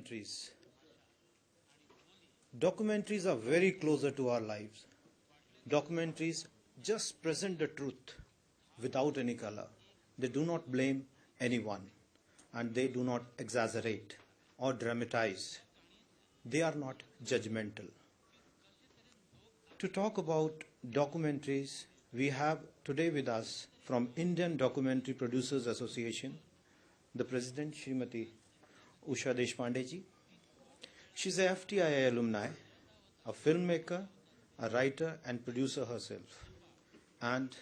documentaries. Documentaries are very closer to our lives. Documentaries just present the truth without any color. They do not blame anyone and they do not exaggerate or dramatize. They are not judgmental. To talk about documentaries, we have today with us from Indian Documentary Producers Association, the President, Srimati Usha Deshpande ji. She's a FTII alumni, a filmmaker, a writer and producer herself. And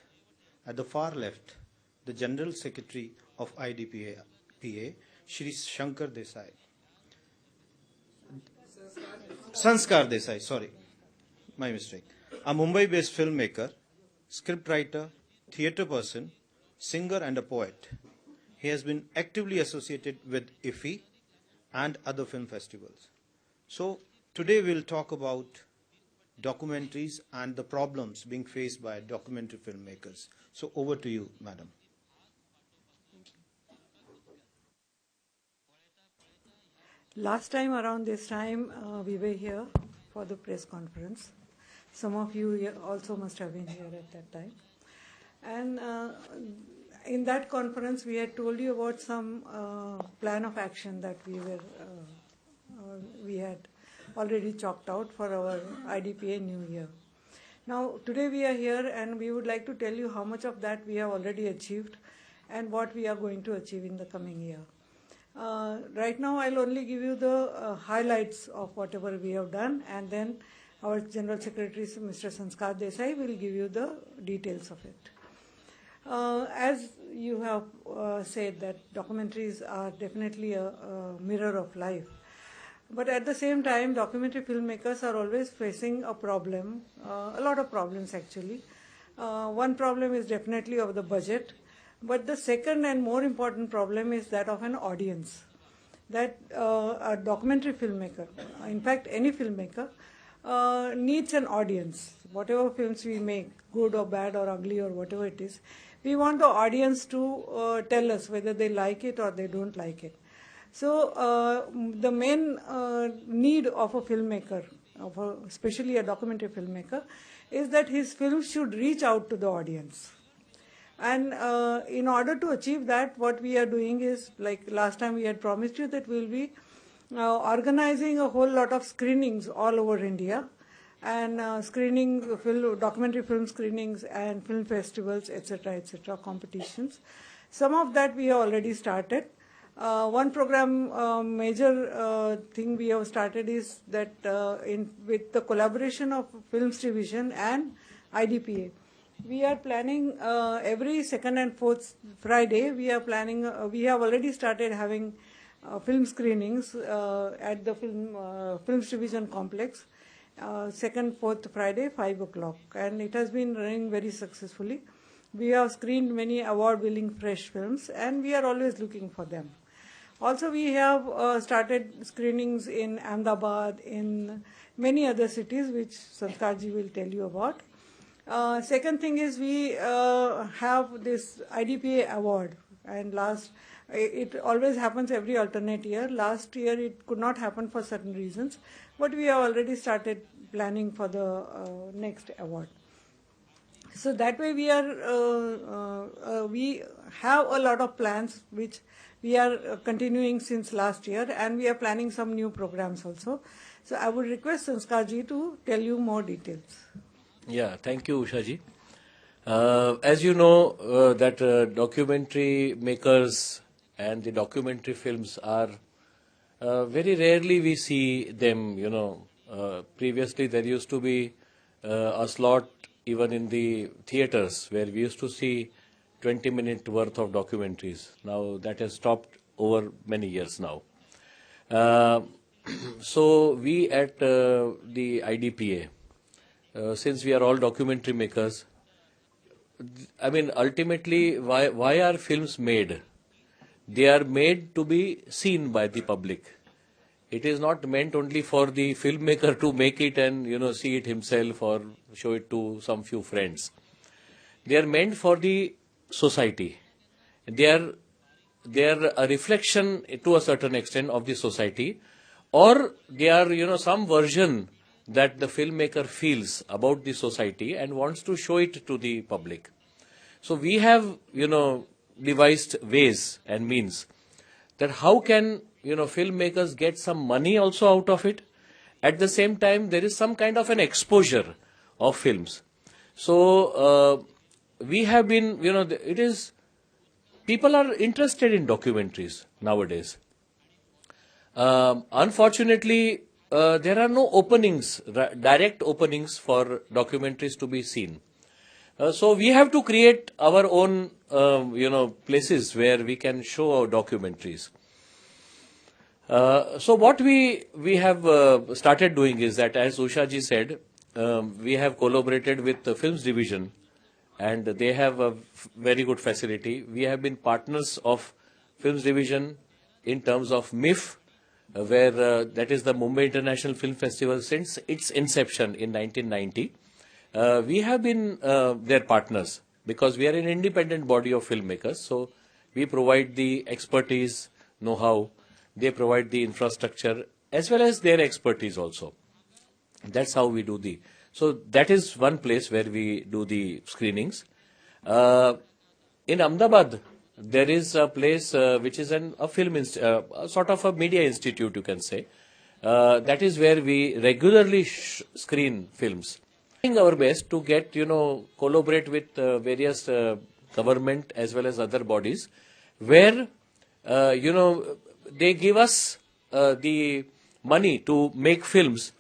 at the far left, the General Secretary of IDPA, Shri Shankar Desai. Sanskar Desai, sorry, my mistake. A Mumbai-based filmmaker, scriptwriter, theatre person, singer and a poet. He has been actively associated with IFFI and other film festivals. So today we'll talk about documentaries and the problems being faced by documentary filmmakers. So over to you, madam. Last time around this time, we were here for the press conference. Some of you also must have been here at that time. And in that conference, we had told you about some plan of action that we had already chalked out for our IDPA New Year. Now, today we are here and we would like to tell you how much of that we have already achieved and what we are going to achieve in the coming year. Right now, I'll only give you the highlights of whatever we have done, and then our General Secretary, Mr. Sanskar Desai, will give you the details of it. As you have said, that documentaries are definitely a mirror of life. But at the same time, documentary filmmakers are always facing a problem, a lot of problems actually. One problem is definitely of the budget. But the second and more important problem is that of an audience. That a documentary filmmaker, in fact any filmmaker, needs an audience. Whatever films we make, good or bad or ugly or whatever it is, we want the audience to tell us whether they like it or they don't like it. So the main need of a filmmaker, especially a documentary filmmaker, is that his films should reach out to the audience. And in order to achieve that, what we are doing is, like last time we had promised you, that we will be organizing a whole lot of screenings all over India, and screening documentary film screenings and film festivals, etc., competitions. Some of that we have already started. One program, major thing we have started is that with the collaboration of Films Division and IDPA, we are planning every second and fourth Friday. We are planning. We have already started having film screenings at the Films Division complex. Second, fourth Friday, 5 o'clock, and it has been running very successfully. We have screened many award-winning fresh films, and we are always looking for them. Also, we have started screenings in Ahmedabad, in many other cities, which Sanskarji will tell you about. Second thing is we have this IDPA award, and it always happens every alternate year. Last year it could not happen for certain reasons, but we have already started planning for the next award. So that way we have a lot of plans which we are continuing since last year, and we are planning some new programs also. So I would request Sanskarji to tell you more details. Yeah, thank you, Usha ji. As you know, that documentary makers and the documentary films are very rarely we see them. Previously there used to be a slot even in the theaters where we used to see 20-minute worth of documentaries. Now that has stopped over many years now. So we at the IDPA, since we are all documentary makers, I mean, ultimately, why are films made? They are made to be seen by the public. It is not meant only for the filmmaker to make it and, see it himself or show it to some few friends. They are meant for the society. They are a reflection to a certain extent of the society, or they are, some version that the filmmaker feels about the society and wants to show it to the public. So we have, devised ways and means that how can, filmmakers get some money also out of it. At the same time, there is some kind of an exposure of films. So we have been, people are interested in documentaries nowadays. Unfortunately, there are no openings, direct openings for documentaries to be seen. So we have to create our own, places where we can show our documentaries. So what we have started doing is that, as Usha ji said, we have collaborated with the Films Division, and they have a very good facility. We have been partners of Films Division in terms of MIF, where that is the Mumbai International Film Festival since its inception in 1990. We have been their partners because we are an independent body of filmmakers. So we provide the expertise, know-how, they provide the infrastructure as well as their expertise also. That's how we do the. So that is one place where we do the screenings. In Ahmedabad, there is a place which is a film, sort of a media institute, you can say. That is where we regularly screen films. Doing our best to get, collaborate with various government as well as other bodies, where, they give us the money to make films,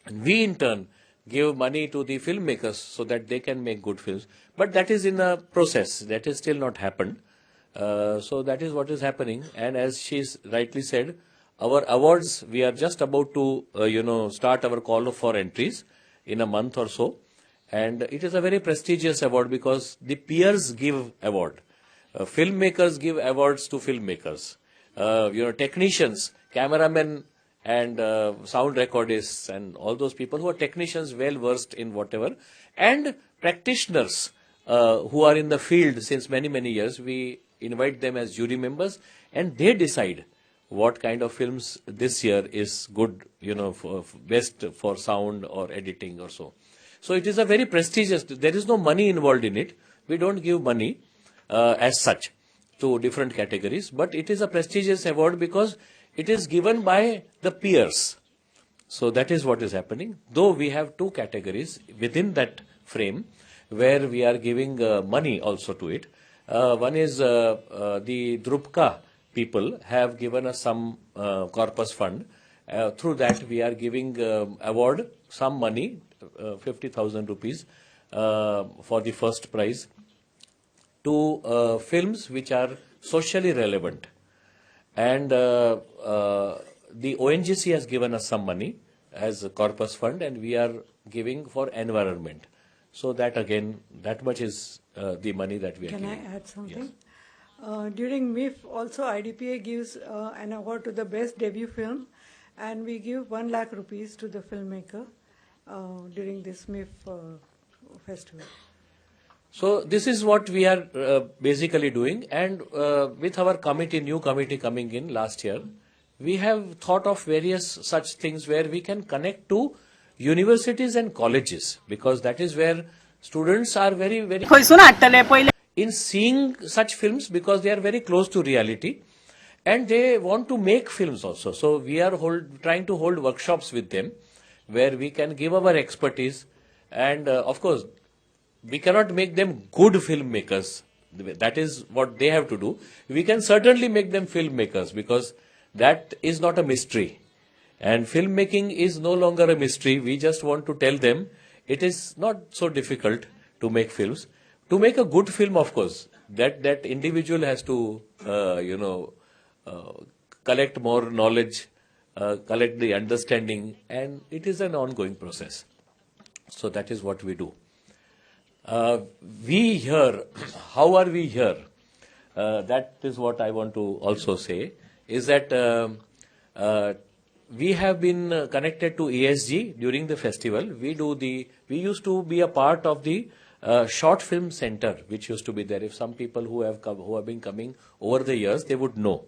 and we in turn give money to the filmmakers so that they can make good films. But that is in a process. That is still not happened. So that is what is happening. And as she's rightly said, our awards, we are just about to, start our call for entries in a month or so. And it is a very prestigious award because the peers give award. Filmmakers give awards to filmmakers. Technicians, cameramen, and sound recordists and all those people who are technicians well versed in whatever, and practitioners who are in the field since many years, we invite them as jury members, and they decide what kind of films this year is good, for best for sound or editing or so. So it is a very prestigious, there is no money involved in it. We don't give money as such to different categories, but it is a prestigious award because it is given by the peers. So that is what is happening. Though we have two categories within that frame where we are giving money also to it. One is the Drupka people have given us some corpus fund. Through that we are giving award some money, 50,000 rupees for the first prize to films which are socially relevant. And the ONGC has given us some money as a corpus fund, and we are giving for environment. So that again, that much is the money that we are giving. Can I add something? Yes. During MIF also IDPA gives an award to the best debut film, and we give 1 lakh rupees to the filmmaker during this MIF festival. So this is what we are basically doing, and with our committee, new committee coming in last year, we have thought of various such things where we can connect to universities and colleges, because that is where students are very in seeing such films because they are very close to reality and they want to make films also. So we are trying to hold workshops with them where we can give our expertise, and of course we cannot make them good filmmakers. That is what they have to do. We can certainly make them filmmakers because that is not a mystery. And filmmaking is no longer a mystery. We just want to tell them it is not so difficult to make films. To make a good film, of course, that individual has to, collect more knowledge, collect the understanding, and it is an ongoing process. So that is what we do. We here, how are we here? That is what I want to also say, is that we have been connected to ESG during the festival. We used to be a part of the short film center, which used to be there. If some people who have been coming over the years, they would know.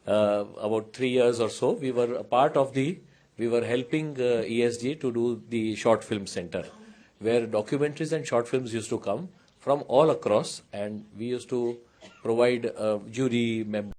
about 3 years or so, we were helping ESG to do the short film center, where documentaries and short films used to come from all across, and we used to provide jury members